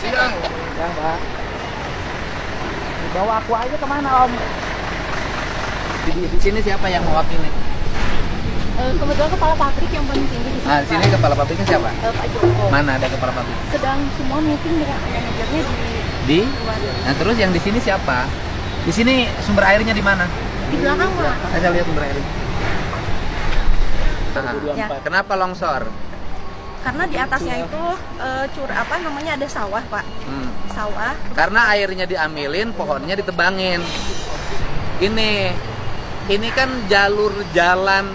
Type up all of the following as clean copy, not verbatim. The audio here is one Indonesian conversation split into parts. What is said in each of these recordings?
Siang. Ya, Mbak. Bawa aku aja kemana, Om? Di sini siapa yang mewakili? Kebetulan kepala pabrik yang paling tinggi di sini. Nah, di sini Pak. kepala pabriknya siapa? Pak Joko. Mana ada kepala pabrik? Sedang semua meeting dengan manajernya Di? luar. Nah, terus yang di sini siapa? Di sini sumber airnya di mana? Di belakang, Pak. Saya lihat sumber airnya. Ya. Kenapa longsor? Karena di atasnya itu ada sawah, Pak. Sawah. Karena airnya diambilin, pohonnya ditebangin. Ini kan jalur jalan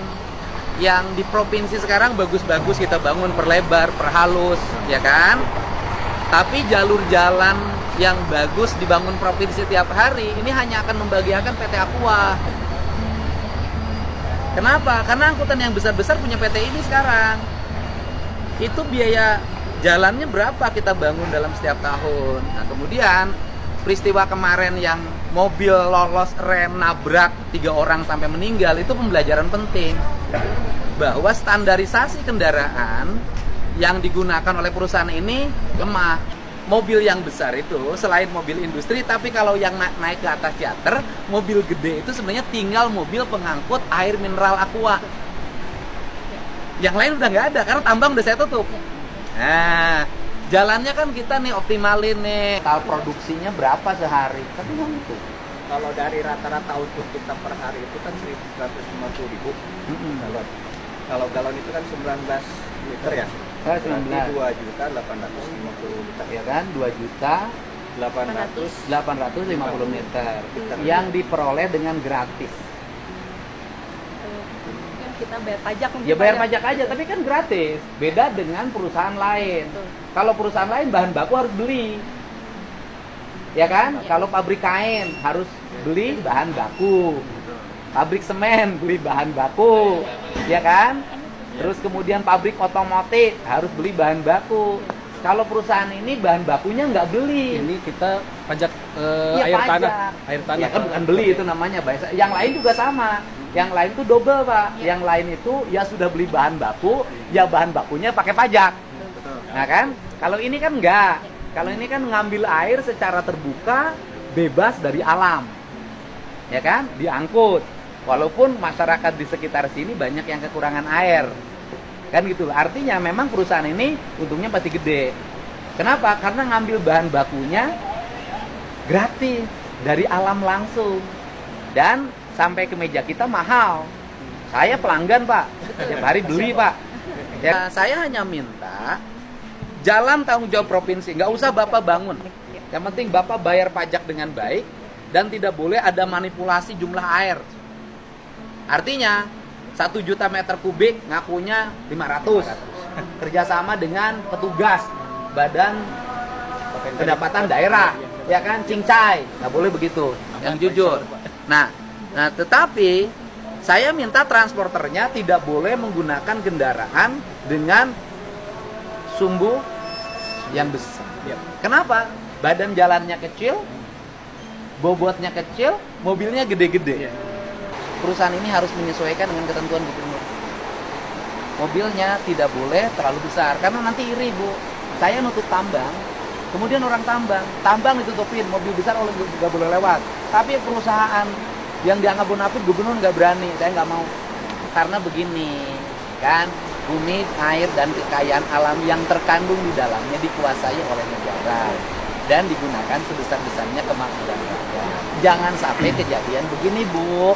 yang di provinsi sekarang bagus-bagus kita bangun, perlebar, perhalus, ya kan? Tapi jalur jalan yang bagus dibangun provinsi tiap hari, ini hanya akan membahagiakan PT Aqua. Kenapa? Karena angkutan yang besar-besar punya PT ini sekarang. Itu biaya jalannya berapa kita bangun dalam setiap tahun. Nah, kemudian peristiwa kemarin yang mobil lolos rem nabrak 3 orang sampai meninggal, itu pembelajaran penting bahwa standarisasi kendaraan yang digunakan oleh perusahaan ini lemah. Mobil yang besar itu selain mobil industri, tapi kalau yang naik ke atas charter, mobil gede itu sebenarnya tinggal mobil pengangkut air mineral Aqua. Yang lain udah nggak ada karena tambang udah saya tutup. Nah, jalannya kan kita nih optimalin nih. Total produksinya berapa sehari? Tapi nggak itu. Kalau dari rata-rata output kita per hari itu kan 1.150.000. Kalau galon itu kan 19 liter ya. 19. 2.850.000 liter. Ya kan? 2.850.000 liter yang diperoleh dengan gratis. Kita bayar pajak. Ya bayar pajak aja, tapi kan gratis. Beda dengan perusahaan lain. Kalau perusahaan lain bahan baku harus beli. Ya kan? Kalau pabrik kain harus beli bahan baku. Pabrik semen beli bahan baku. Ya kan? Terus kemudian pabrik otomotif harus beli bahan baku. Kalau perusahaan ini bahan bakunya nggak beli. Ini kita pajak Ya, pajak. Air tanah. Ya kan bukan beli itu namanya. Yang lain juga sama. Yang lain itu double, Pak. Yang lain itu ya sudah beli bahan baku, ya bahan bakunya pakai pajak. Nah kan? Kalau ini kan enggak. Kalau ini kan ngambil air secara terbuka, bebas dari alam. Ya kan? Diangkut. Walaupun masyarakat di sekitar sini banyak yang kekurangan air. Kan gitu. Artinya memang perusahaan ini untungnya pasti gede. Kenapa? Karena ngambil bahan bakunya gratis dari alam langsung. Dan sampai ke meja kita mahal. Saya pelanggan, Pak. Tiap hari beli, Pak. Ya, saya hanya minta jalan tanggung jawab provinsi, nggak usah Bapak bangun. Yang penting Bapak bayar pajak dengan baik dan tidak boleh ada manipulasi jumlah air. Artinya 1 juta meter kubik ngakunya 500. Kerjasama dengan petugas Badan Pendapatan Daerah, ya kan, cincai, nggak boleh begitu. Yang jujur. Nah, tetapi saya minta transporternya tidak boleh menggunakan kendaraan dengan sumbu yang besar. Kenapa? Badan jalannya kecil, bobotnya kecil, mobilnya gede-gede. Perusahaan ini harus menyesuaikan dengan ketentuan gubernur. Mobilnya tidak boleh terlalu besar, karena nanti iri, Bu. Saya nutup tambang, kemudian orang tambang ditutupin, mobil besar nggak boleh lewat. Tapi perusahaan yang dianggap bonafit, gubernur nggak berani, saya nggak mau. Karena begini, kan, bumi, air, dan kekayaan alam yang terkandung di dalamnya dikuasai oleh negara dan digunakan sebesar-besarnya kemakmuran rakyat. Jangan sampai kejadian begini, Bu.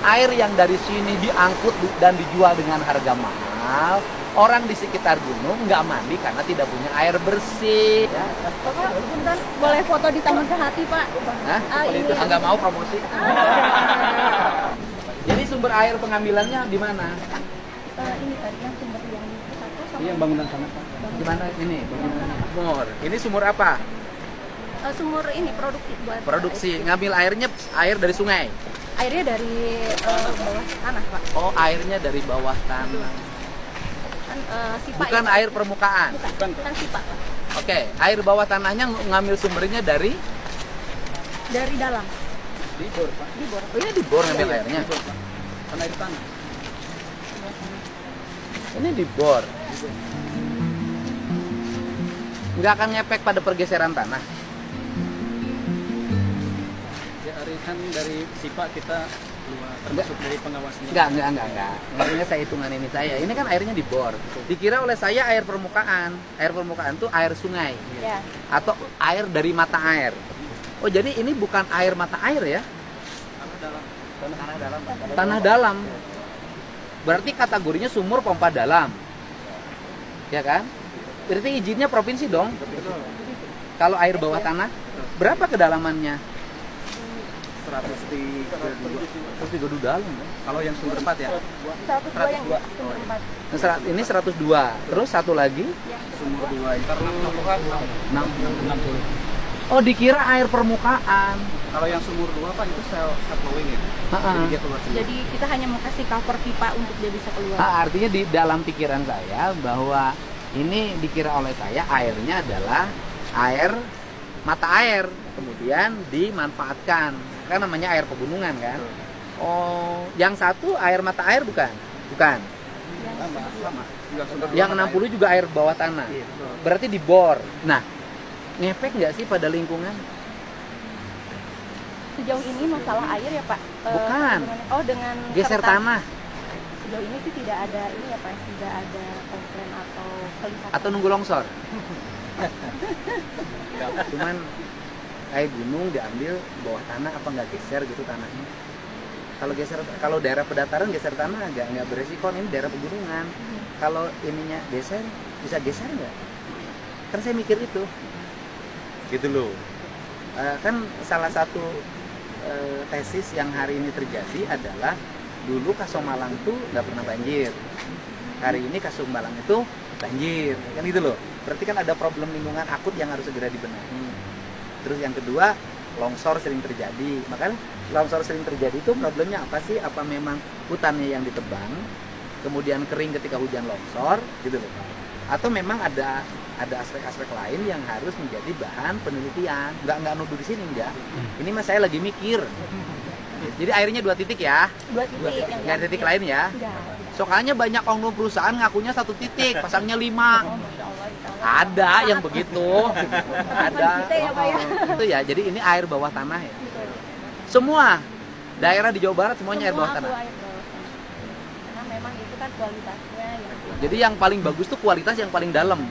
Air yang dari sini diangkut dan dijual dengan harga mahal, orang di sekitar gunung nggak mandi karena tidak punya air bersih. Ya. Bapak, bentar, boleh foto di Taman Sehati, Pak? Nah, Ini. nggak mau promosi. Jadi sumber air pengambilannya di mana? Ini tadi yang sumber yang satu sama yang bangunan sana, Pak. Di mana ini? Sumur. Ini sumur apa? sumur ini Produksi. Ngambil airnya air dari sungai. Airnya dari bawah tanah, Pak. Oh, airnya dari bawah tanah. Kan Sipa. Bukan ya, air permukaan. Bukan, kan Sipa, Pak. Oke, air bawah tanahnya ngambil sumbernya dari dalam. Di bor, Pak. Di bor. Oh, ini di bor ngambil airnya. Di bor, Pak. Kan air tanah. Ini di bor. nggak akan ngefek pada pergeseran tanah. Ya, Ari, kan dari SIPA kita keluar, termasuk dari pengawasnya. Enggak. Makanya saya hitungan ini saya. Ini kan airnya dibor. Dikira oleh saya air permukaan. Air permukaan tuh air sungai. Ya. Atau air dari mata air. Oh, jadi ini bukan air mata air ya? Tanah dalam. Berarti kategorinya sumur pompa dalam. Ya kan? Berarti izinnya provinsi dong. Kalau air bawah tanah, berapa kedalamannya? 132 dalam. Kalau yang sumber 4 ya? 102 yang sumber 4. Ini 102. Terus satu lagi? Sumur 2 itu 60. Oh, dikira air permukaan. kalau yang sumur 2 Pak itu self flowing ya? Jadi dia keluar sendiri. Jadi kita hanya mau kasih cover pipa untuk dia bisa keluar. Artinya di dalam pikiran saya bahwa ini dikira oleh saya airnya adalah air mata air, kemudian dimanfaatkan. Kan namanya air pegunungan kan? Oh, yang satu air mata air bukan? Bukan. Sama. Enggak sumber Yang 2 60 juga air bawah tanah. Iya, betul. Berarti dibor. Nah, ngefek nggak sih pada lingkungan? Sejauh ini masalah air ya Pak? Bukan. Oh, dengan Geser kertas. tanah Sejauh ini sih tidak ada ini ya Pak, tidak ada komplain atau kelihatan. atau nunggu longsor. Cuman air gunung diambil bawah tanah apa nggak geser gitu tanahnya? Kalau geser, kalau daerah pedataran geser tanah nggak beresiko. Ini daerah pegunungan. Kalau ininya geser, bisa geser nggak? Kan saya mikir itu, gitu loh. Kan salah satu tesis yang hari ini terjadi adalah dulu Kasomalang tuh nggak pernah banjir. Hari ini Kasomalang itu banjir, kan gitu loh. Berarti kan ada problem lingkungan akut yang harus segera dibenahi. Terus yang kedua, longsor sering terjadi. Makanya longsor sering terjadi itu problemnya apa sih? Apa memang hutannya yang ditebang, kemudian kering ketika hujan longsor, gitu loh. Atau memang ada aspek-aspek lain yang harus menjadi bahan penelitian. Nggak nuduh di sini enggak. Ini mas saya lagi mikir. Jadi airnya 2 titik ya. 2 titik. Nggak ada titik lain ya. Enggak. Soalnya banyak oknum perusahaan ngakunya 1 titik, pasangnya 5. Oh, Masya Allah, insya Allah. Ada yang begitu. Ada. Kita ya, Pak, ya. Itu ya. Jadi ini air bawah tanah ya. Semua daerah di Jawa Barat semuanya air bawah Semua tanah. tuh air bawah tanah. Karena memang itu kan kualitasnya yang Jadi yang paling bagus tuh kualitas yang paling dalam.